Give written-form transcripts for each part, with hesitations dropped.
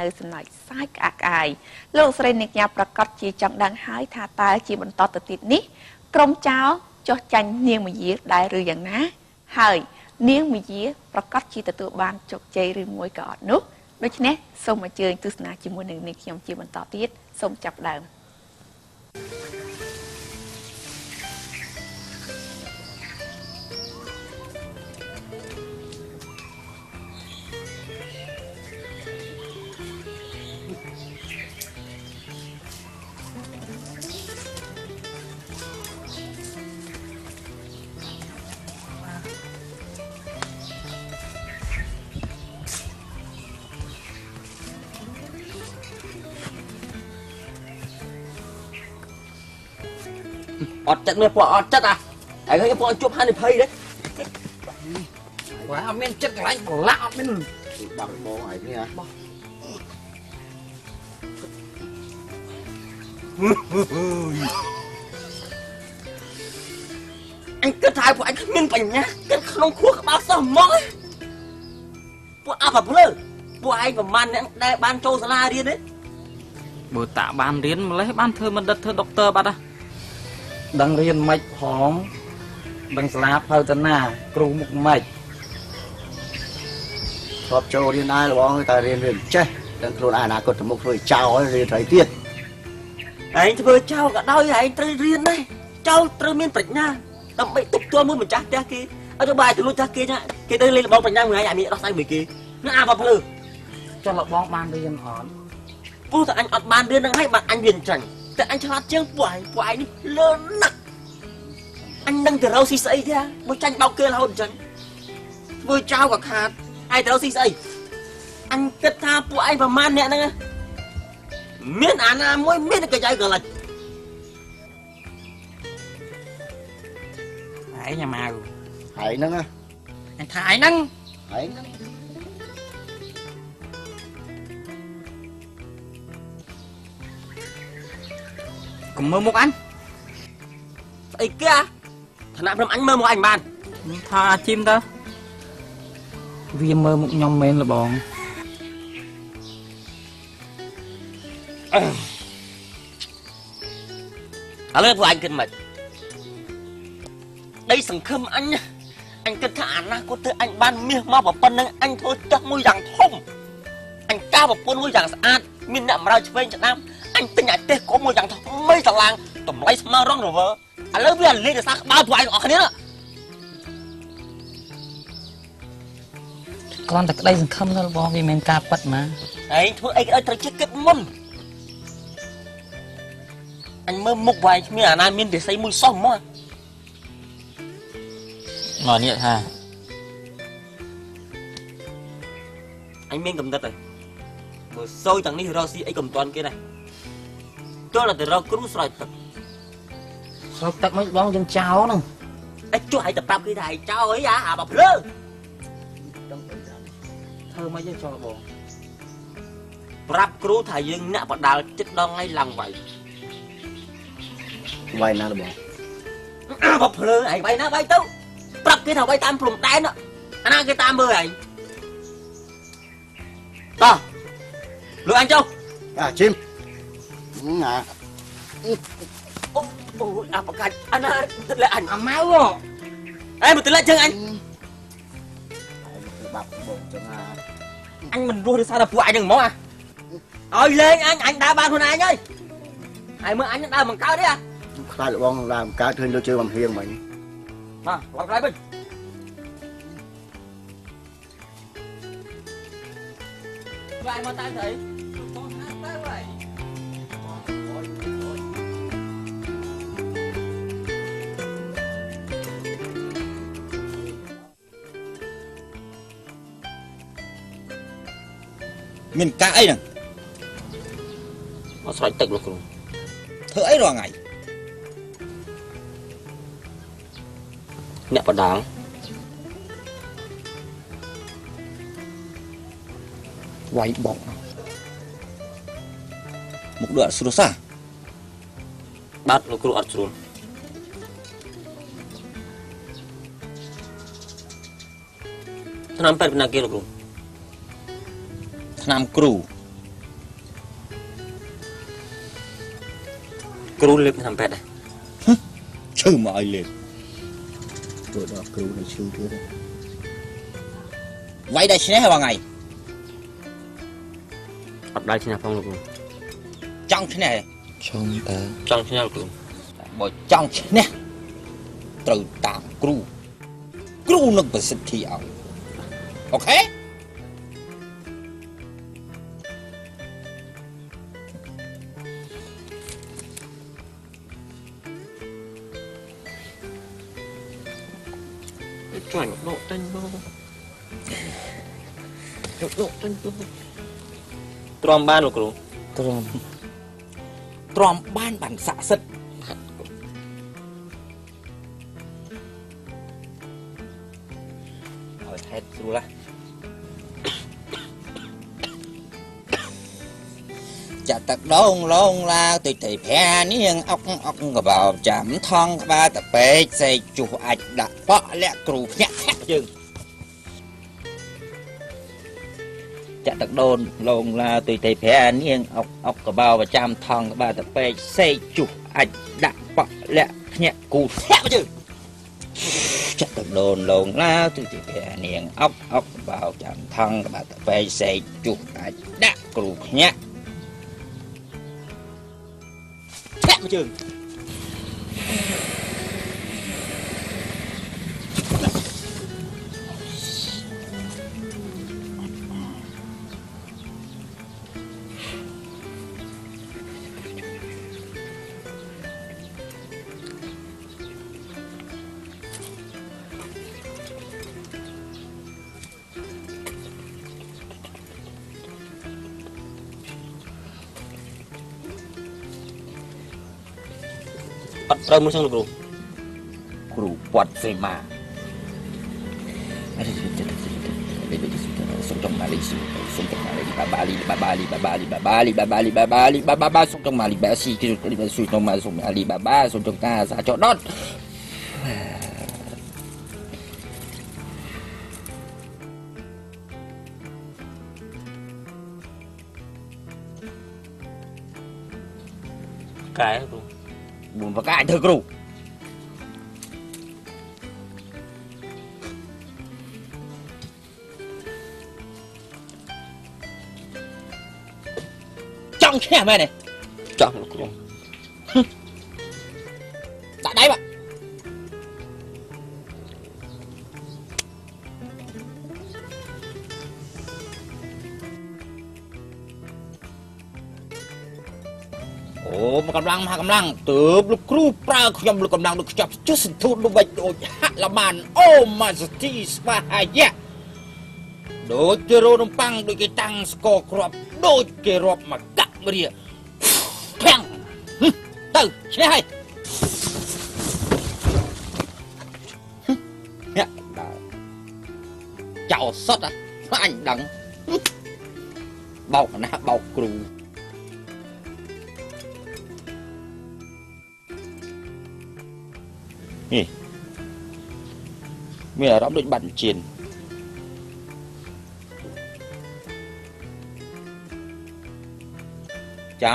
នៅសំណើចសាយក្អាកក្អាយលោកស្រីអ្នកញ៉ាប្រកាសជាចង់ដឹងហើយថាតើជាបន្តទៅទៀតនេះក្រុមចៅចោះចាញ់នាងមយាដែរឬយ៉ាងណាហើយនាងមយាប្រកាសជាទទួលបានជោគជ័យឬមួយក៏អត់នោះដូច្នេះសូមអញ្ជើញទស្សនាជាមួយនឹងនាងខ្ញុំជាបន្តទៀតសូមចាប់ផ្ដើមអត់ចិត្តមើលពួកអត់ចិត្តអាហើយពួកជួបហានិភ័យđấy quáអត់មានចិត្តកន្លែងប្រឡាក់អត់មានបាក់បងហើយនេះអញគិតថាពួកអញគ្មានបញ្ញាគិតក្នុងខួរក្បាលសោះហ្មងពួកអបព្រឺពួកឯងប្រហែលអ្នកដែលបានចូលសាលារៀនទេបើតាបានរៀនម្លេះបានធ្វើបណ្ឌិតធ្វើដុកទ័របាត់ដឹងរៀនមិនផងដឹងសាលាផ្លូវទៅណាគ្រូមុខមិនធ្លាប់ចូលរៀនដែរបងតែរៀនចេះដឹងខ្លួនអនាគតទៅមុខធ្វើចៅហើយរៀនត្រីទៀតឯងធ្វើចៅក៏ដោយឯងត្រូវរៀនដែរចៅត្រូវមានប្រាជ្ញាដើម្បីទប់ទល់មួយម្ចាស់ផ្ទះគេអត់ទៅបាយទៅលួចចាស់គេគេទៅលេងលបងប្រាជ្ញាមួយថ្ងៃអាមានដោះស្រាយមួយគេណាអាបើភ្លឺចុះលបងបានរៀនអត់ព្រោះតែអញអត់បានរៀននឹងហើយបានអញរៀនចឹងតែអញឆ្លាតជាងពួកឯងនេះលឿនណាស់អញនឹងទៅរកស៊ីស្អីទេមកចាញ់បោកគេរហូតអញ្ចឹងធ្វើចៅក៏ខាតឯងទៅរកស៊ីស្អីអញគិតថាពួកឯងប្រហែលអ្នកហ្នឹងមានអាណាមួយមានតែកញ្ចៅកលិចឯងញ៉ាំមកហើយហ្នឹងអញថាឯងហ្នឹងកុំមើលមុខអញស្អីគេឋានៈព្រមអញមើលមុខអញបានថាអាជីមតើវាមើលមុខខ្ញុំមែនលបងឥឡូវពួកអញគិតមិនដីសង្ឃឹមអញគិតថាអនាគតទៅអញបានមាសមកប៉ុណ្្នឹងអញធ្វើផ្ទះមួយយ៉ាងធំអញកៅប្រពន្ធមួយយ៉ាងស្អាតមានអ្នកបម្រើឆ្វេងឆ្ដាំអញទិញអាទេសកុំមួយយ៉ាងធំមិនឆ្លាងតម្លៃស្មើរងរវើឥឡូវវាលេងរសាក្បាលពួកឯងអស់គ្នាគ្រាន់តែក្តីសង្ឃឹមទៅបងវាមិនការប៉ັດណាឯងធ្វើអីក៏ត្រូវចេះគិតមុនអញមើលមុខវាយគ្មានអាណាមានវិស័យមួយសោះមកនេះថាអញមានកំណត់ហើយមើលសោយទាំងនេះរកស៊ីអីក៏មិនទាន់គេដែរចូលទៅរកគ្រូស្រោចទឹកមិនបងយើងចោលហ្នឹងអញចុះឲ្យតែប្រាប់គេថាឯងចោលអីអាបើភ្លើធ្វើមកយើងចោលបងប្រាប់គ្រូថាយើងអ្នកបដាល់ចិត្តដល់ថ្ងៃឡើងវាយណាបងបើភ្លើឯងវាយណាវាយទៅប្រាប់គេថាវាយតាមព្រំដែនអាណាគេតាមមើលឯងតោះលួយអញចុះជីមណាអូអាបកាច់អាណាទឹកលែអញអាម៉ៅអេមកទឹកលែជើងអញបាប់បងចឹងអញមិនរស់ដោយសារតែពួកអញហ្នឹងហ្មងឲ្យលេងអញដើរបានខ្លួនឯងហើយមើលអញដើរបង្កើតទេខ្លាចបងដើរបង្កើតឃើញលើជើងបំហៀងមិញបាទឡើងក្រោយវិញវាយមកតាមស្អីបងហាត់ទៅហើយមានកាអីហ្នឹងមកស្រោចទឹកលោកគ្រូធ្វើអីរាល់ថ្ងៃអ្នកបដាងវាយបងមុខដូចអត់ស្រួលសោះបាទលោកគ្រូអត់ស្រួលថ្នាំពេទ្យបណ្ណាគេលោកគ្រូថ្នាំគ្រូ គ្រូលេបតាមពេទ្យដែរឈឺមកឲ្យលេបទៅដល់គ្រូនៅឈឺទៀតវាយតែឈ្នះបងថ្ងៃអត់ដៃឈ្នះផងលោកគ្រូចង់ឈ្នះចង់ឈ្នះលោកគ្រូបើចង់ឈ្នះត្រូវតាមគ្រូនឹងប្រសិទ្ធិឲ្យអូខេជួយមកដកតាញ់មកយកដកតាញ់ទៅទ្រាំបានលោកគ្រូទ្រាំបានស័ក្តិសិទ្ធិឲ្យហេតុស្រួលណាចាក់ទឹកដងឡងឡាទៅទៅប្រានាងអុកកបោចាំថងក្បាលតពេកសេកជុះអាចដាក់បក់លាក់គ្រូភ្ញាក់យើងចាក់ទឹកដូនឡងឡាទៅទៅប្រានាងអុកកបោចាំថងក្បាលតពេកសេកជុះអាចដាក់បក់លាក់ភ្ញាក់គ្រូភ្ញាក់យើងចាក់ទឹកដូនឡងឡាទៅទៅប្រានាងអុកកបោចាំថងក្បាលតពេកសេកជុះអាចដាក់គ្រូភ្ញាក់ជើងអត់ត្រូវមួយសឹងលោកគ្រូពាត់សេម៉ាសុំចង់មកលីសុំចង់មកលីបាបាលីសុំចង់មកលីបាស៊ីគឺសុំចង់មកសុំលីបាបាសុំចង់ការសាចដុតកែគ្រូบุญประกาศเธอครูจ้องแค่ไหมเนี่ยจ้องครูđã đấy bạnโอ้มากำลังเติบลูกครูปลาขยำลูกกำลังลูกจับจุดสุดทุนลูกใบโดยฮัละมันโอ้มาสตีสบายแย่โดยเจโรนปังโดยกีตังสกอครบโดยเจรบมากักมาเรียแพงตื่นใช่ไหมเนี่ยเจ้าสดอ่ะอันดังเบานะเบาครูนี่มีอะไรรับด้วยบัญชีนเจ้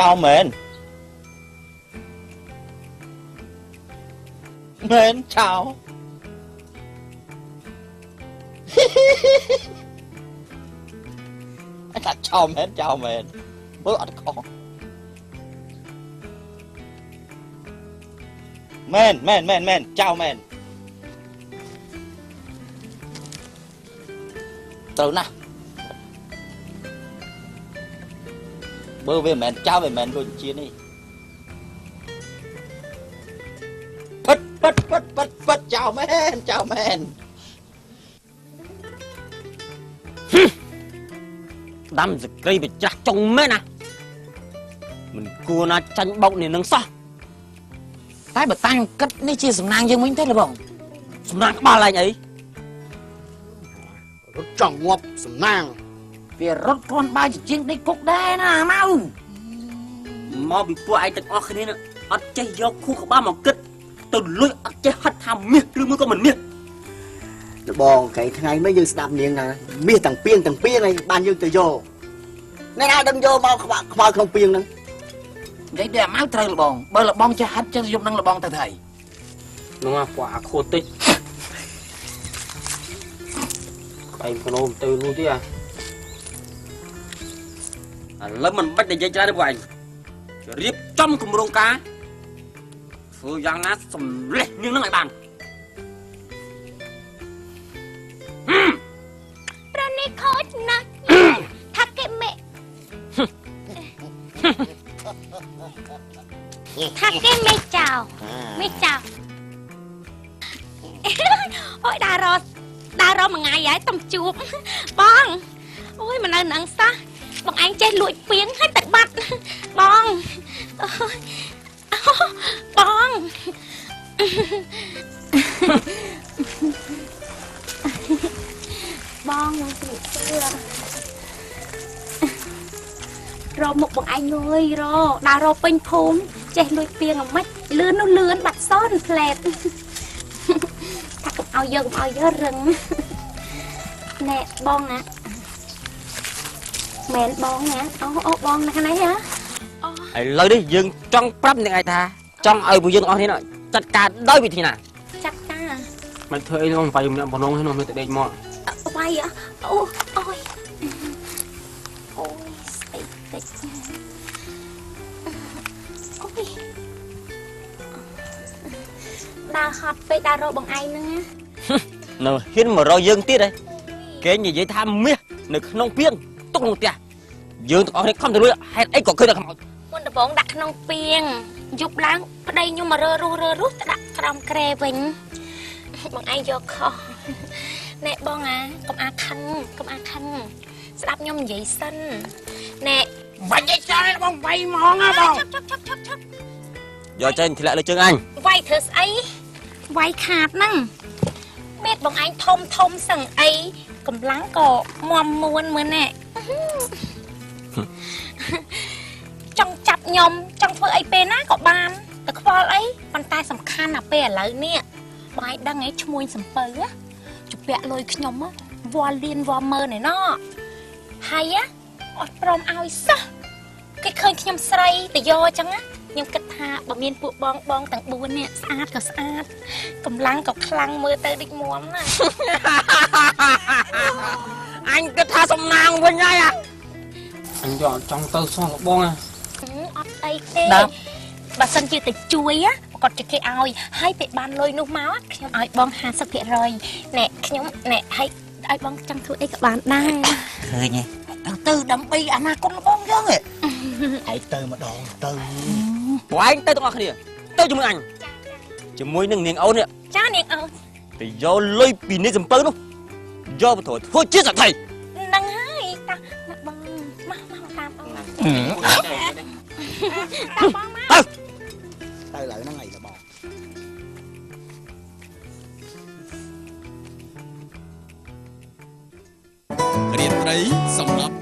าเหม็นเจ้าไอ้สัตว์เจ้าเหม็นเมื่ออัดคอเหม็นเจ้าเหม็นtừ nè bơ về mền trao về mền luôn chia đi phất chào men đâm giật cây bị chặt trong mến à mình cua nó tranh bông này nâng sao cái bật tay cất ní chia sầm nang dương mình thế là bông sầm nang ba lại ấy rốt tròn ngọc sầm nang vì rốt con ba chỉ chiên đi cục đây nè mau bị phụ ai tận o khi nữa ắt chơi do khu của ba màu kết từ lưỡi ắt chơi hất tham miệt đưa mới có mình miệt បងកែថ្ងៃមិនយើងស្ដាប់នាងណាមាសទាំងពីងហើយបានយើងទៅយកអ្នកណាដឹងយកមកខ្វល់ក្នុងពីងហ្នឹងនិយាយតែមកត្រូវលបងបើលបងចេះហាត់ចេះយប់នឹងលបងទៅថៃនោះអាពួកអាខូតតិចឯងភ្នំទៅនោះទៀតឥឡូវមិនបាច់និយាយច្រើនទេពួកឯងរៀបចំគម្រោងការធ្វើយ៉ាងណាសម្លេះនាងនឹងឲ្យបានប្រនេះខូចណាស់ថាគេមេថាគេមេចៅអូយដារ៉មួយថ្ងៃហើយតំជួបបងអូយមិននៅនឹងសោះបងឯងចេះលួចពីងឲ្យទៅបាត់បងបងនឹងស្រីស្រឿរមុខបងឯងងើយដើររពេញភូមិចេះលួចពីងអាម៉េចលឿននោះលឿនបាត់សនផ្លែតថាកុំឲ្យយករឹងណែបងណាមែនបងណាអូបងណានេះហ៎ឥឡូវនេះយើងចង់ប្រាប់អ្នកឯងថាចង់ឲ្យពួកយើងអស់នេះចាត់ការដោយវិធីណាចាត់ការមិនធ្វើអីក្នុងវាយម្នាក់បំណងហ្នឹងមានតែដេកមកវាយអូយស្អីតិចអូយដើរហត់ពេកដើររកបងឯងហ្នឹងនៅហ៊ានមករកយើងទៀតហ៎គេនិយាយថាមាសនៅក្នុងពីងទុកក្នុងផ្ទះយើងទាំងអស់នេះខំទៅលួចហេតុអីក៏ឃើញតែខ្មោចមុនដំបងដាក់ក្នុងពីងយប់ឡើងប្តីខ្ញុំមករើរស់ទៅដាក់ក្រោមក្រែវិញបងឯងយកខុសណែបងកុំអាខឹងស្ដាប់ខ្ញុំនិយាយសិនណែបាច់និយាយច្រើនបងវាយហ្មងណាបងឈប់យកចេញធ្លាក់លើជើងអញវាយធ្វើស្អីវាយខាតហ្នឹងមេតបងឯងធំសឹងអីកម្លាំងក៏មមមួនមើលណែចង់ចាប់ខ្ញុំចង់ធ្វើអីពេលណាក៏បានតែខ្វល់អីប៉ុន្តែសំខាន់ណាពេលឥឡូវនេះបងឯងដឹងឯងឈ្មោះសំពៅជពាក់លុយខ្ញុំវល់លៀនវល់មើលណែណហើយអត់ព្រមឲ្យសោះគេឃើញខ្ញុំស្រីទៅយកអញ្ចឹងខ្ញុំគិតថាបើមានពួកបងទាំង4នេះស្អាតក៏ស្អាតកម្លាំងក៏ខ្លាំងមើលទៅដូចមួមណាអញគិតថាសំណាងវិញហើយអញយកចង់ទៅសោះបងអត់អីទេបើសិនជាទៅជួយគាត់ជិះគេឲ្យហើយពេលបានលុយនោះមកខ្ញុំឲ្យបង 50% ណែខ្ញុំណែឲ្យបងចង់ធ្វើអីក៏បានដែរឃើញទេទៅដើម្បីអនាគតរបស់យើងឯងទៅម្ដងទៅបងឯងទៅទាំងអស់គ្នាទៅជាមួយអញជាមួយនឹងនាងអូននេះចានាងអូនទៅយកលុយពីនេះសំពៅនោះយកទៅធ្វើជាសក្តិហ្នឹងហើយតាបងមកតាមបងតាមបងមកទៅឡើយហ្នឹងអីបងរៀនត្រីសម្រាប់